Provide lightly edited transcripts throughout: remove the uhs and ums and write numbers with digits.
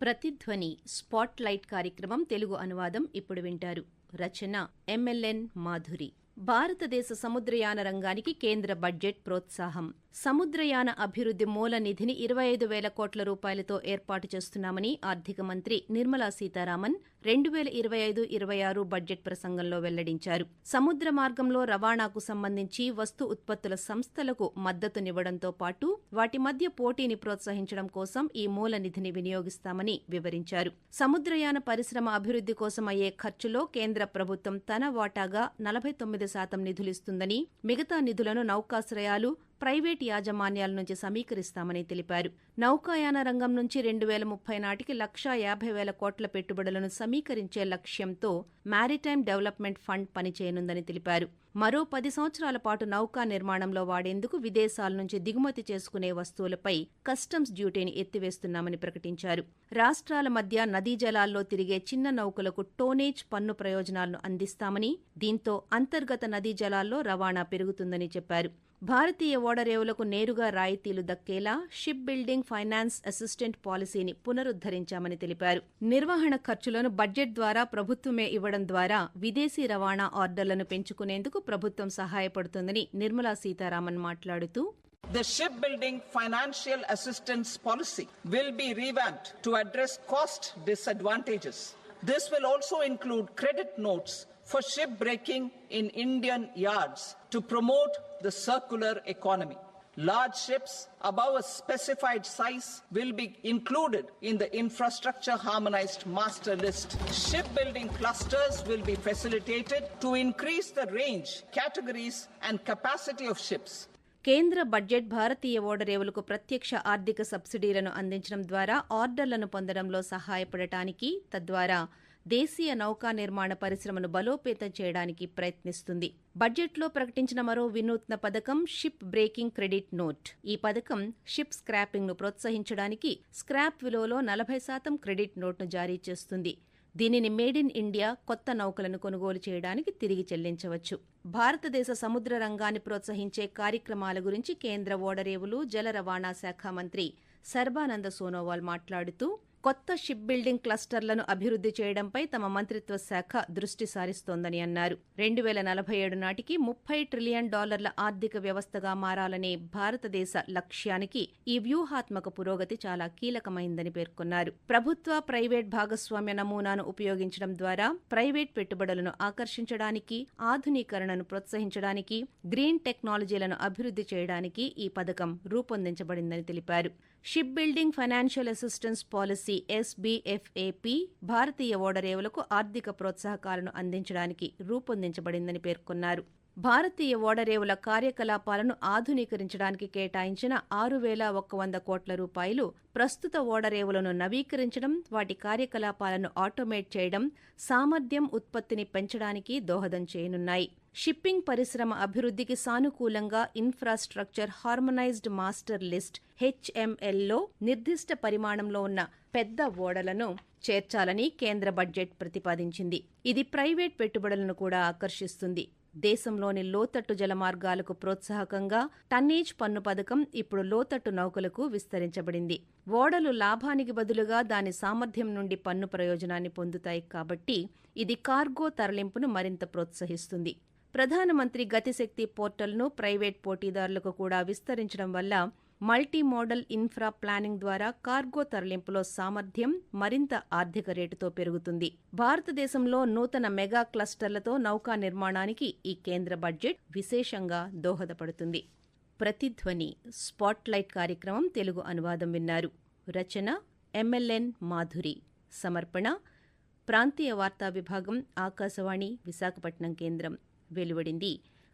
ప్రతిధ్వని spot light కార్యక్రమం తెలుగు అనువాదం ఇప్పుడు వింటారు. రచన ఎంఎల్ఎన్ మాధురి. భారతదేశ సముద్రయాన రంగానికి కేంద్ర బడ్జెట్ ప్రోత్సాహం. సముద్రయాన అభివృద్ధి మూల నిధిని 25,000 కోట్ల రూపాయలతో ఏర్పాటు చేస్తున్నామని ఆర్థిక మంత్రి నిర్మలా సీతారామన్ 2025-26 బడ్జెట్ ప్రసంగంలో వెల్లడించారు. సముద్ర మార్గంలో రవాణాకు సంబంధించి వస్తు ఉత్పత్తుల సంస్థలకు మద్దతునివ్వడంతో పాటు వాటి మధ్య పోటీని ప్రోత్సహించడం కోసం ఈ మూల నిధిని వినియోగిస్తామని వివరించారు. సముద్రయాన పరిశ్రమ అభివృద్ధి కోసం అయ్యే ఖర్చులో కేంద్ర ప్రభుత్వం తన వాటాగా 49% నిధులిస్తుందని, మిగతా నిధులను నౌకాశ్రయాలు, ప్రైవేట్ యాజమాన్యాల నుంచి సమీకరిస్తామని తెలిపారు. నౌకాయాన రంగం నుంచి 2030 నాటికి 150,000 కోట్ల పెట్టుబడులను సమీకరించే లక్ష్యంతో మారిటైమ్ డెవలప్మెంట్ ఫండ్ పనిచేయనుందని తెలిపారు. మరో 10 సంవత్సరాల పాటు నౌకా నిర్మాణంలో వాడేందుకు విదేశాల నుంచి దిగుమతి చేసుకునే వస్తువులపై కస్టమ్స్ డ్యూటీని ఎత్తివేస్తున్నామని ప్రకటించారు. రాష్ట్రాల మధ్య నదీ జలాల్లో తిరిగే చిన్న నౌకలకు టోనేజ్ పన్ను ప్రయోజనాలను అందిస్తామని, దీంతో అంతర్గత నదీ జలాల్లో రవాణా పెరుగుతుందని చెప్పారు. భారతీయ ఓడరేవులకు నేరుగా రాయితీలు దక్కేలా షిప్ బిల్డింగ్ ఫైనాన్స్ అసిస్టెంట్ పాలసీని పునరుద్ధరించామని తెలిపారు. నిర్వహణ ఖర్చులను బడ్జెట్ ద్వారా ప్రభుత్వమే ఇవ్వడం ద్వారా విదేశీ రవాణా ఆర్డర్లను పెంచుకునేందుకు ప్రభుత్వం సహాయపడుతుందని నిర్మలా సీతారామన్ మాట్లాడుతూ, The shipbuilding financial assistance policy will be revamped to address cost disadvantages. This will also include credit notes for ship breaking in Indian yards to promote the circular economy. Large ships above a specified size will be included in the infrastructure harmonized master list. Shipbuilding clusters will be facilitated to increase the range, categories and capacity of ships. కేంద్ర budget భారతీయ ఓడరేవులకు ప్రత్యక్ష ఆర్థిక సబ్సిడీలను అందించడం ద్వారా ఆర్డర్లను పొందడంలో సహాయపడటానికి, తద్వారా దేశీయ నౌకా నిర్మాణ పరిశ్రమను బలోపేతం చేయడానికి ప్రయత్నిస్తుంది. బడ్జెట్లో ప్రకటించిన మరో వినూత్న పథకం షిప్ బ్రేకింగ్ క్రెడిట్ నోట్. ఈ పథకం షిప్ స్క్రాపింగ్ ను ప్రోత్సహించడానికి స్క్రాప్ విలువలో 40% క్రెడిట్ నోట్ను జారీ చేస్తుంది. దీనిని మేడ్ ఇన్ ఇండియా కొత్త నౌకలను కొనుగోలు చేయడానికి తిరిగి చెల్లించవచ్చు. భారతదేశ సముద్ర రంగాన్ని ప్రోత్సహించే కార్యక్రమాల గురించి కేంద్ర ఓడరేవులు, జల రవాణా శాఖ మంత్రి సర్బానంద సోనోవాల్ మాట్లాడుతూ, కొత్త షిప్ బిల్డింగ్ క్లస్టర్లను అభివృద్ధి చేయడంపై తమ మంత్రిత్వ శాఖ దృష్టి సారిస్తోందని అన్నారు. 2047 నాటికి $30 ట్రిలియన్ ఆర్థిక వ్యవస్థగా మారాలనే భారతదేశ లక్ష్యానికి ఈ వ్యూహాత్మక పురోగతి చాలా కీలకమైందని పేర్కొన్నారు. ప్రభుత్వ, ప్రైవేట్ భాగస్వామ్య నమూనాను ఉపయోగించడం ద్వారా ప్రైవేట్ పెట్టుబడులను ఆకర్షించడానికి, ఆధునీకరణను ప్రోత్సహించడానికి, గ్రీన్ టెక్నాలజీలను అభివృద్ధి చేయడానికి ఈ పథకం రూపొందించబడిందని తెలిపారు. Ship building financial assistance policy SBFAP భారతీయ ఓడరేవులకు ఆర్థిక ప్రోత్సాహకాలను అందించడానికి రూపొందించబడిందని పేర్కొన్నారు. భారతీయ ఓడరేవుల కార్యకలాపాలను ఆధునీకరించడానికి కేటాయించిన 6,100 కోట్ల రూపాయలు ప్రస్తుత ఓడరేవులను నవీకరించడం, వాటి కార్యకలాపాలను ఆటోమేట్ చేయడం, సామర్థ్యం, ఉత్పత్తిని పెంచడానికి దోహదం చేయనున్నాయి. షిప్పింగ్ పరిశ్రమ అభివృద్ధికి సానుకూలంగా ఇన్ఫ్రాస్ట్రక్చర్ హార్మనైజ్డ్ మాస్టర్ లిస్ట్ HMLలో నిర్దిష్ట పరిమాణంలో ఉన్న పెద్ద ఓడలను చేర్చాలని కేంద్ర బడ్జెట్ ప్రతిపాదించింది. ఇది ప్రైవేట్ పెట్టుబడులను కూడా ఆకర్షిస్తుంది. దేశంలోని లోతట్టు జలమార్గాలకు ప్రోత్సాహకంగా టన్నేజ్ పన్ను పథకం ఇప్పుడు లోతట్టు నౌకలకు విస్తరించబడింది. ఓడలు లాభానికి బదులుగా దాని సామర్థ్యం నుండి పన్ను ప్రయోజనాన్ని పొందుతాయి కాబట్టి ఇది కార్గో తరలింపును మరింత ప్రోత్సహిస్తుంది. ప్రధానమంత్రి గతిశక్తి పోర్టల్ను ప్రైవేట్ పోటీదారులకు కూడా విస్తరించడం వల్ల మల్టీ మోడల్ ఇన్ఫ్రా ప్లానింగ్ ద్వారా కార్గో తరలింపులో సామర్థ్యం మరింత ఆర్థిక రేటుతో పెరుగుతుంది. భారతదేశంలో నూతన మెగా క్లస్టర్లతో నౌకా నిర్మాణానికి ఈ కేంద్ర బడ్జెట్ విశేషంగా దోహదపడుతుంది. ప్రతిధ్వని స్పాట్ లైట్ కార్యక్రమం తెలుగు అనువాదం విన్నారు. రచన ఎంఎల్ఎన్ మాధురి. సమర్పణ ప్రాంతీయ వార్తా విభాగం, ఆకాశవాణి విశాఖపట్నం కేంద్రం. వెలువడింది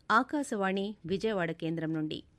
ఆకాశవాణి విజయవాడ కేంద్రం నుండి.